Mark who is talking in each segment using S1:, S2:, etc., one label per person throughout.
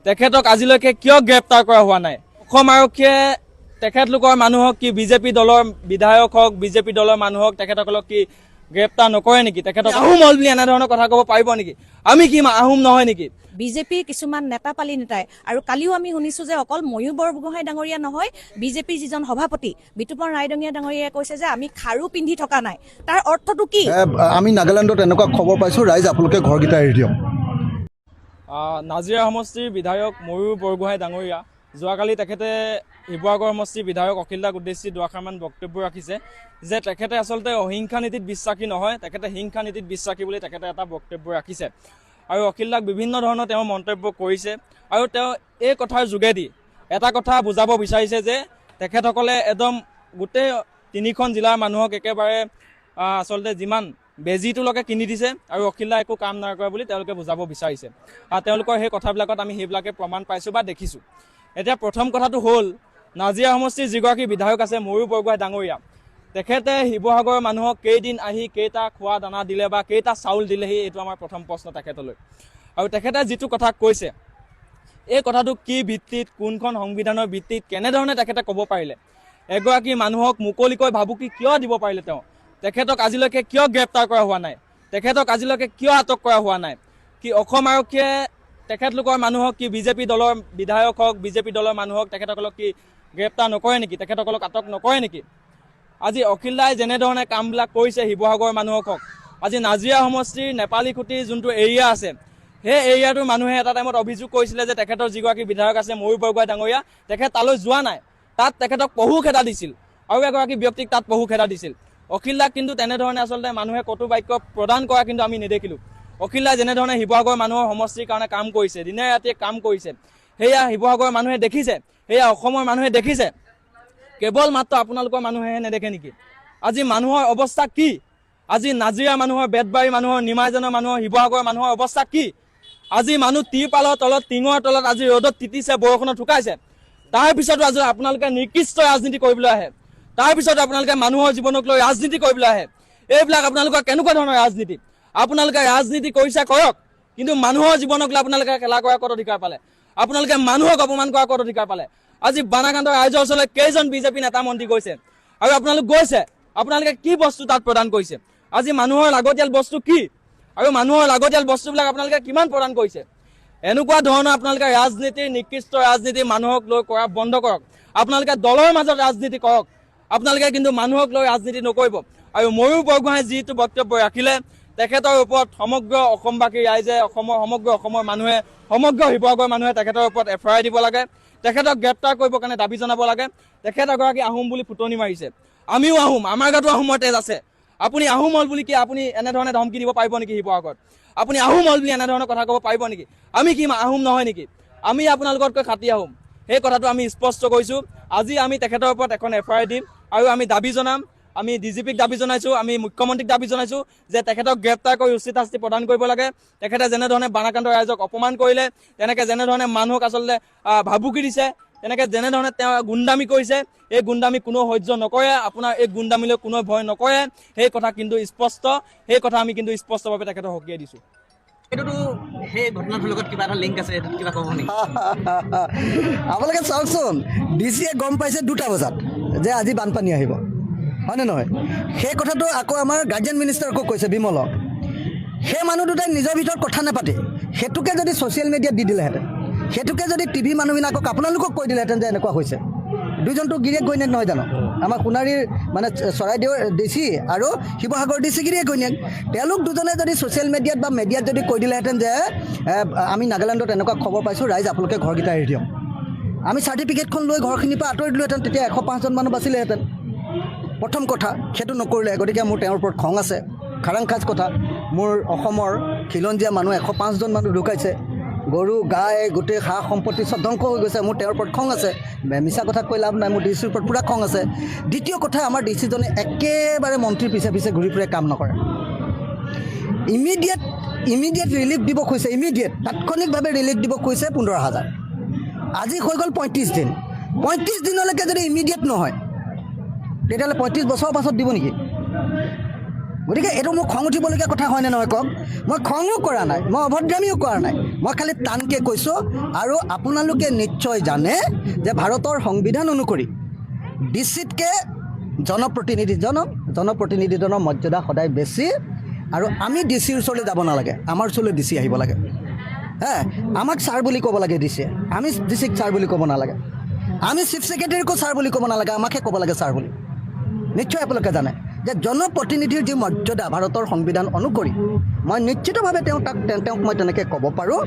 S1: তেখেতক আজিলৈকে কিয় গ্ৰেপ্তাৰ কৰা হোৱা নাই? অসম আৰক্ষীয়ে তেখেতলোকৰ মানুহক কি বিজেপি দলৰ বিধায়ক হওক বিজেপি দলৰ মানুহক তেখেতসকলক কি গ্ৰেপ্তাৰ নকৰে নেকি? তেখেতক আহোম হল বুলি এনেধৰণৰ কথা ক'ব পাৰিব নেকি? আমি কি আহোম নহয় নেকি?
S2: বিজেপি কিছুমান নেতা পালি নেতাই আৰু কালিও আমি শুনিছো যে অকল ময়ূৰ বৰগোহাঁই ডাঙৰীয়া নহয়, বিজেপিৰ যিজন সভাপতি বিতুপন ৰায়দঙীয়া ডাঙৰীয়াই কৈছে যে আমি খাৰু পিন্ধি থকা নাই। তাৰ অৰ্থটো কি?
S3: আমি নাগালেণ্ডত এনেকুৱা খবৰ পাইছোঁ, ৰাইজ আপোনালোকে ঘৰকেইটা এৰি দিয়ক।
S1: নাজিৰা সমষ্টিৰ বিধায়ক ময়ূৰ বৰগোহাঁই ডাঙৰীয়া যোৱাকালি তেখেতে শিৱসাগৰ সমষ্টিৰ বিধায়ক অখিল দাক উদ্দেশ্যি দুআষাৰমান বক্তব্য ৰাখিছে যে তেখেতে আচলতে অহিংসা নীতিত বিশ্বাসী নহয়, তেখেতে হিংসা নীতিত বিশ্বাসী বুলি তেখেতে এটা বক্তব্য ৰাখিছে। আৰু অখিল দাক বিভিন্ন ধৰণৰ তেওঁ মন্তব্য কৰিছে আৰু তেওঁ এই কথাৰ যোগেদি এটা কথা বুজাব বিচাৰিছে যে তেখেতসকলে একদম গোটেই 3খন জিলাৰ মানুহক একেবাৰে আচলতে যিমান বেজীটোলৈকে কিনি দিছে আৰু অখিল দাই একো কাম নকৰে বুলি তেওঁলোকে বুজাব বিচাৰিছে। তেওঁলোকৰ সেই কথাবিলাকত আমি সেইবিলাকে প্ৰমাণ পাইছোঁ বা দেখিছোঁ। এতিয়া প্ৰথম কথাটো হ'ল নাজিৰা সমষ্টিৰ যিগৰাকী বিধায়ক আছে ময়ূৰ বৰগোহাঁই ডাঙৰীয়া, তেখেতে শিৱসাগৰৰ মানুহক কেইদিন আহি কেইটা খোৱা দানা দিলে বা কেইটা চাউল দিলেহি, এইটো আমাৰ প্ৰথম প্ৰশ্ন তেখেতলৈ। আৰু তেখেতে যিটো কথা কৈছে এই কথাটো কি ভিত্তিত, কোনখন সংবিধানৰ ভিত্তিত, কেনেধৰণে তেখেতে ক'ব পাৰিলে? এগৰাকী মানুহক মুকলিকৈ ভাবুকি কিয় দিব পাৰিলে তেওঁ? তেখেতক আজিলৈকে কিয় গ্ৰেপ্তাৰ কৰা হোৱা নাই? তেখেতক আজিলৈকে কিয় আটক কৰা হোৱা নাই? কি অসম আৰক্ষীয়ে তেখেতলোকৰ মানুহক কি বিজেপি দলৰ বিধায়ক হওক বিজেপি দলৰ মানুহক তেখেতসকলক কি গ্ৰেপ্তাৰ নকৰে নেকি? তেখেতসকলক আটক নকৰে নেকি? আজি অখিল দাই যেনেধৰণে কামবিলাক কৰিছে শিৱসাগৰৰ মানুহক হওক, আজি নাজিৰা সমষ্টিৰ নেপালী খুঁটিৰ যোনটো এৰিয়া আছে সেই এৰিয়াটোৰ মানুহে এটা টাইমত অভিযোগ কৰিছিলে যে তেখেতৰ যিগৰাকী বিধায়ক আছে ময়ূৰ বৰগোহাঁই ডাঙৰীয়া, তেখেত তালৈ যোৱা নাই, তাত তেখেতক পহু খেদা দিছিল আৰু এগৰাকী ব্যক্তিক তাত পহু খেদা দিছিল। অখিল দাক কিন্তু তেনেধৰণে আচলতে মানুহে কটু বাক্য প্ৰদান কৰা কিন্তু আমি নেদেখিলোঁ। অখিল দাই যেনেধৰণে শিৱসাগৰ মানুহৰ সমষ্টিৰ কাৰণে কাম কৰিছে, দিনে ৰাতিয়ে কাম কৰিছে, সেয়া শিৱসাগৰৰ মানুহে দেখিছে, সেয়া অসমৰ মানুহে দেখিছে। কেৱল মাত্ৰ আপোনালোকৰ মানুহেহে নেদেখে নেকি? আজি মানুহৰ অৱস্থা কি? আজি নাজিৰা মানুহৰ, বেতবাৰী মানুহৰ, নিমাইজানৰ মানুহৰ, শিৱসাগৰৰ মানুহৰ অৱস্থা কি? আজি মানুহ তিৰপালৰ তলত, টিঙৰ তলত আজি ৰ'দত তিতিছে, বৰষুণত শুকাইছে। তাৰপিছতো আজি আপোনালোকে নিকৃষ্ট ৰাজনীতি কৰিবলৈ আহে, তাৰপিছত আপোনালোকে মানুহৰ জীৱনক লৈ ৰাজনীতি কৰিবলৈ আহে। এইবিলাক আপোনালোকৰ কেনেকুৱা ধৰণৰ ৰাজনীতি? আপোনালোকে ৰাজনীতি কৰিছে কৰক, কিন্তু মানুহৰ জীৱনক লৈ আপোনালোকে খেলা কৰাৰ ক'ত অধিকাৰ পালে? আপোনালোকে মানুহক অপমান কৰাৰ ক'ত অধিকাৰ পালে? আজি বানাকাণ্ডৰ ৰাইজৰ ওচৰলৈ কেইজন বিজেপি নেতা মন্ত্ৰী গৈছে আৰু আপোনালোক গৈছে, আপোনালোকে কি বস্তু তাত প্ৰদান কৰিছে? আজি মানুহৰ লাগতিয়াল বস্তু কি আৰু মানুহৰ লাগতিয়াল বস্তুবিলাক আপোনালোকে কিমান প্ৰদান কৰিছে? এনেকুৱা ধৰণৰ আপোনালোকে ৰাজনীতি, নিকৃষ্ট ৰাজনীতি মানুহক লৈ কৰা বন্ধ কৰক। আপোনালোকে দলৰ মাজত ৰাজনীতি কৰক, আপোনালোকে কিন্তু মানুহক লৈ ৰাজনীতি নকৰিব। আৰু ময়ূৰ বৰগোহাঁই যিটো বক্তব্য ৰাখিলে, তেখেতৰ ওপৰত সমগ্ৰ অসমবাসী ৰাইজে, সমগ্ৰ অসমৰ মানুহে, সমগ্ৰ শিৱসাগৰৰ মানুহে তেখেতৰ ওপৰত FIR দিব লাগে, তেখেতক গ্ৰেপ্তাৰ কৰিবৰ কাৰণে দাবী জনাব লাগে। তেখেত এগৰাকী আহোম বুলি ফুটনি মাৰিছে। আমিও আহোম, আমাৰ গাতো আহোমৰ তেজ আছে। আপুনি আহোম হল বুলি কি আপুনি এনেধৰণে ধমকি দিব পাৰিব নেকি? শিৱসাগৰত আপুনি আহোম হল বুলি এনেধৰণৰ কথা ক'ব পাৰিব নেকি? আমি কি আহোম নহয় নেকি? আমি আপোনালোকতকৈ খাতি আহোম, সেই কথাটো আমি স্পষ্ট কৰিছোঁ। আজি আমি তেখেতৰ ওপৰত এখন FIR দিম আৰু আমি দাবী জনাম। আমি DGPক দাবী জনাইছোঁ, আমি মুখ্যমন্ত্ৰীক দাবী জনাইছোঁ যে তেখেতক গ্ৰেপ্তাৰ কৰি উচিত শাস্তি প্ৰদান কৰিব লাগে। তেখেতে যেনেধৰণে বানাকাণ্ডৰ ৰাইজক অপমান কৰিলে, তেনেকৈ যেনেধৰণে মানুহক আচলতে ভাবুকি দিছে, তেনেকৈ যেনেধৰণে তেওঁ গুণ্ডামি কৰিছে, এই গুণ্ডামি কোনো সহ্য নকৰে। আপোনাৰ এই গুণ্ডামিলৈ কোনো ভয় নকৰে, সেই কথা কিন্তু স্পষ্ট। সেই কথা আমি কিন্তু স্পষ্টভাৱে তেখেতক সকীয়াই দিছোঁ।
S4: এইটোতো সেই ঘটনাটোৰ লগত কিবা এটা লিংক আছে, কিবা ক'ব নেকি?
S3: আপোনালোকে চাওকচোন, DCয়ে গম পাইছে 2টা বজাত যে আজি বানপানী আহিব, হয়নে নহয়? সেই কথাটো আকৌ আমাৰ গাৰ্জেন মিনিষ্টাৰকো কৈছে, বিমলক। সেই মানুহ দুটাই নিজৰ ভিতৰত কথা নাপাতে, সেইটোকে যদি ছ'চিয়েল মিডিয়াত দি দিলেহেঁতেন, সেইটোকে যদি TV মানুহবিলাকক আপোনালোকক কৈ দিলেহেঁতেন যে এনেকুৱা হৈছে, দুইজনটো গিৰিয়েক ঘৈণীয়েক নহয় জানো? আমাৰ সোণাৰীৰ মানে চৰাইদেউৰ DC আৰু শিৱসাগৰ DC গিৰিয়েক ঘৈণীয়েক। তেওঁলোক দুজনে যদি ছ'চিয়েল মিডিয়াত বা মিডিয়াত যদি কৈ দিলেহেঁতেন যে আমি নাগালেণ্ডত এনেকুৱা খবৰ পাইছোঁ, ৰাইজ আপোনালোকে ঘৰকেইটা এৰি দিয়ক, আমি চাৰ্টিফিকেটখন লৈ ঘৰখিনিৰ পৰা আঁতৰি দিলোহেঁতেন, তেতিয়া 105জন মানুহ বাচিলেহেঁতেন। প্ৰথম কথা সেইটো নকৰিলে, গতিকে মোৰ তেওঁৰ ওপৰত খং আছে। খাৰাং খাজ কথা, মোৰ অসমৰ খিলঞ্জীয়া মানুহ 105জন মানুহ ঢুকাইছে, গৰু গাই গোটেই সা সম্পত্তি চব ধ্বংস হৈ গৈছে। মোৰ তেওঁৰ ওপৰত খং আছে, মিছা কথা কৈ লাভ নাই, মোৰ DCৰ ওপৰত পূৰা খং আছে। দ্বিতীয় কথা, আমাৰ DCজনে একেবাৰে মন্ত্ৰীৰ পিছে পিছে ঘূৰি ফুৰে, কাম নকৰে। ইমিডিয়েট ৰিলিফ দিব খুজিছে, তাৎক্ষণিকভাৱে ৰিলিফ দিব খুজিছে 15,000। আজি হৈ গ'ল 35 দিন। 35 দিনলৈকে যদি ইমিডিয়েট নহয়, তেতিয়াহ'লে 35 বছৰৰ পাছত দিব নেকি? গতিকে এইটো মোক খং উঠিবলগীয়া কথা হয়নে নহয় কওক? মই খঙো কৰা নাই, মই অভদ্ৰামীও কৰা নাই, মই খালি টানকৈ কৈছোঁ। আৰু আপোনালোকে নিশ্চয় জানে যে ভাৰতৰ সংবিধান অনুসৰি ডিচিতকৈ জনপ্ৰতিনিধিজনৰ মৰ্যাদা সদায় বেছি। আৰু আমি ডিচিৰ ওচৰলৈ যাব নালাগে, আমাৰ ওচৰলৈ ডিচি আহিব লাগে। আমাক ছাৰ বুলি ক'ব লাগে ডিচিয়ে, আমি ডিচিক ছাৰ বুলি ক'ব নালাগে। আমি চিফ ছেক্ৰেটাৰীকো ছাৰ বুলি ক'ব নালাগে, আমাকহে ক'ব লাগে ছাৰ বুলি। নিশ্চয় আপোনালোকে জানে যে জনপ্ৰতিনিধিৰ যি মৰ্যাদা ভাৰতৰ সংবিধান অনুসৰি, মই নিশ্চিতভাৱে তেওঁক মই তেনেকৈ ক'ব পাৰোঁ।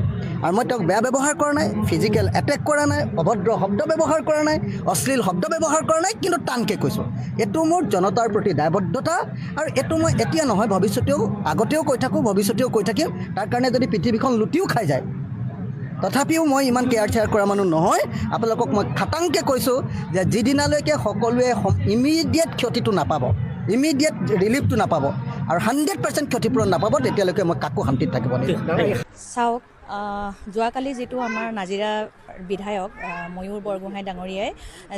S3: আৰু মই তেওঁক বেয়া ব্যৱহাৰ কৰা নাই, ফিজিকেল এটেক কৰা নাই, অভদ্ৰ শব্দ ব্যৱহাৰ কৰা নাই, অশ্লীল শব্দ ব্যৱহাৰ কৰা নাই, কিন্তু টানকৈ কৈছোঁ। এইটো মোৰ জনতাৰ প্ৰতি দায়বদ্ধতা। আৰু এইটো মই এতিয়া নহয়, ভৱিষ্যতেও, আগতেও কৈ থাকোঁ, ভৱিষ্যতেও কৈ থাকিম। তাৰ কাৰণে যদি পৃথিৱীখন লুটিও খাই যায়, তথাপিও মই ইমান কেয়াৰ চেয়াৰ কৰা মানুহ নহয়। আপোনালোকক মই খাটাংকৈ কৈছোঁ যে যিদিনালৈকে সকলোৱে ইমিডিয়েট ক্ষতিটো নাপাব, ইমিডিয়েট ৰিলিফটো নাপাব আৰু 100% ক্ষতিপূৰণ নাপাব, তেতিয়ালৈকে মই কাকো শান্তিত থাকিব নিদিওঁ।
S2: চাওক, যোৱাকালি যিটো আমাৰ নাজিৰা বিধায়ক ময়ূৰ বৰগোহাঁই ডাঙৰীয়াই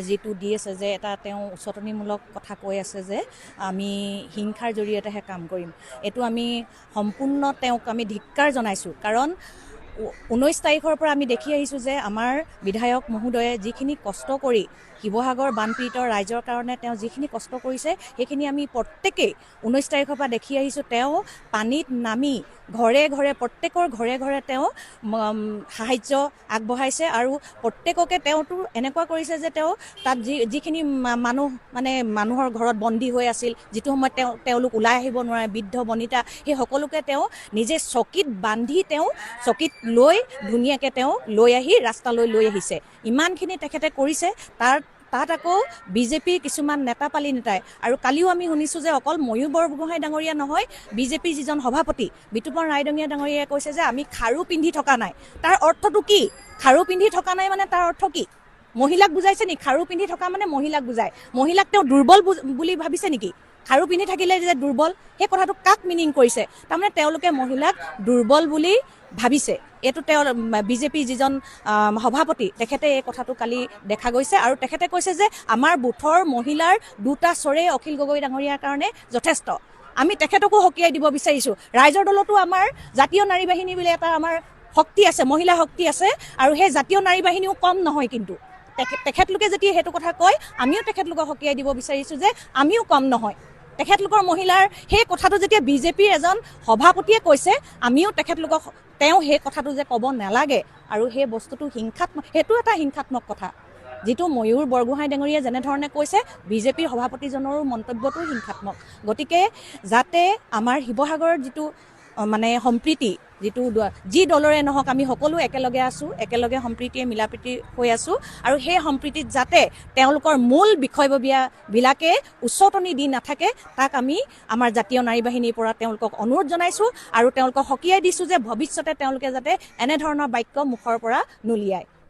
S2: যিটো দি আছে যে এটা তেওঁ উচতনিমূলক কথা কৈ আছে যে আমি হিংসাৰ জৰিয়তেহে কাম কৰিম, এইটো আমি সম্পূৰ্ণ তেওঁক আমি ধিক্কাৰ জনাইছোঁ। কাৰণ 19 তাৰিখৰ পৰা আমি দেখি আহিছোঁ যে আমাৰ বিধায়ক মহোদয়ে যিখিনি কষ্ট কৰি শিৱসাগৰ বানপীড়িত ৰাইজৰ কাৰণে তেওঁ যিখিনি কষ্ট কৰিছে, সেইখিনি আমি প্ৰত্যেকেই 19 তাৰিখৰ পৰা দেখি আহিছোঁ। তেওঁ পানীত নামি ঘৰে ঘৰে, প্ৰত্যেকৰ ঘৰে ঘৰে তেওঁ সাহাৰ্য আগবঢ়াইছে। আৰু প্ৰত্যেককে তেওঁতো এনেকুৱা কৰিছে যে তেওঁ তাত যিখিনি মানুহ মানে মানুহৰ ঘৰত বন্দী হৈ আছিল, যিটো সময়ত তেওঁলোক ওলাই আহিব নোৱাৰে, বৃদ্ধ বনিতা, সেই সকলোকে তেওঁ নিজে চকীত বান্ধি তেওঁ চকীত লৈ ধুনীয়াকৈ তেওঁ লৈ আহি ৰাস্তালৈ লৈ আহিছে। ইমানখিনি তেখেতে কৰিছে। তাত আকৌ বিজেপিৰ কিছুমান নেতাপালি নেতাই, আৰু কালিও আমি শুনিছোঁ যে অকল ময়ূৰ বৰগোহাঁই ডাঙৰীয়া নহয়, বিজেপিৰ যিজন সভাপতি বিতুপন ৰায়দঙীয়া ডাঙৰীয়াই কৈছে যে আমি খাৰু পিন্ধি থকা নাই। তাৰ অৰ্থটো কি? খাৰু পিন্ধি থকা নাই মানে তাৰ অৰ্থ কি? মহিলাক বুজাইছে নেকি? খাৰু পিন্ধি থকা মানে মহিলাক বুজায়। মহিলাক তেওঁ দুৰ্বল বুলি ভাবিছে নেকি? খাৰু পিন্ধি থাকিলে যে দুৰ্বল, সেই কথাটো কাক মিনিং কৰিছে? তাৰমানে তেওঁলোকে মহিলাক দুৰ্বল বুলি ভাবিছে। এইটো তেওঁ বিজেপিৰ যিজন সভাপতি, তেখেতে এই কথাটো কালি দেখা গৈছে। আৰু তেখেতে কৈছে যে আমাৰ বুথৰ মহিলাৰ 2টা চৰে অখিল গগৈ ডাঙৰীয়াৰ কাৰণে যথেষ্ট। আমি তেখেতকো সকীয়াই দিব বিচাৰিছোঁ। ৰাইজৰ দলতো আমাৰ জাতীয় নাৰী বাহিনী বুলি এটা আমাৰ শক্তি আছে, মহিলা শক্তি আছে। আৰু সেই জাতীয় নাৰী বাহিনীও কম নহয়। কিন্তু তেখেতলোকে যেতিয়া সেইটো কথা কয়, আমিও তেখেতলোকক সকীয়াই দিব বিচাৰিছোঁ যে আমিও কম নহয়। তেখেতলোকৰ মহিলাৰ সেই কথাটো যেতিয়া বিজেপিৰ এজন সভাপতিয়ে কৈছে, আমিও তেখেতলোকক তেওঁ সেই কথাটো যে ক'ব নালাগে, আৰু সেই বস্তুটো হিংসাত্মক, সেইটো এটা হিংসাত্মক কথা। যিটো ময়ূৰ বৰগোহাঁই ডাঙৰীয়াই যেনেধৰণে কৈছে, বিজেপিৰ সভাপতিজনৰো মন্তব্যটো হিংসাত্মক। গতিকে যাতে আমাৰ শিৱসাগৰৰ যিটো মানে সম্প্ৰীতি, যিটো যি দলৰে নহওক আমি সকলো একেলগে আছোঁ, একেলগে সম্প্ৰীতিয়ে মিলাপ্ৰীতি হৈ আছোঁ। আৰু সেই সম্প্ৰীতিত যাতে তেওঁলোকৰ মূল বিষয়ববীয়াবিলাকে উচতনি দি নাথাকে, তাক আমি আমাৰ জাতীয় নাৰী বাহিনীৰ পৰা তেওঁলোকক অনুৰোধ জনাইছোঁ। আৰু তেওঁলোকক সকীয়াই দিছোঁ যে ভৱিষ্যতে তেওঁলোকে যাতে এনেধৰণৰ বাক্য মুখৰ পৰা নুলিয়ায়।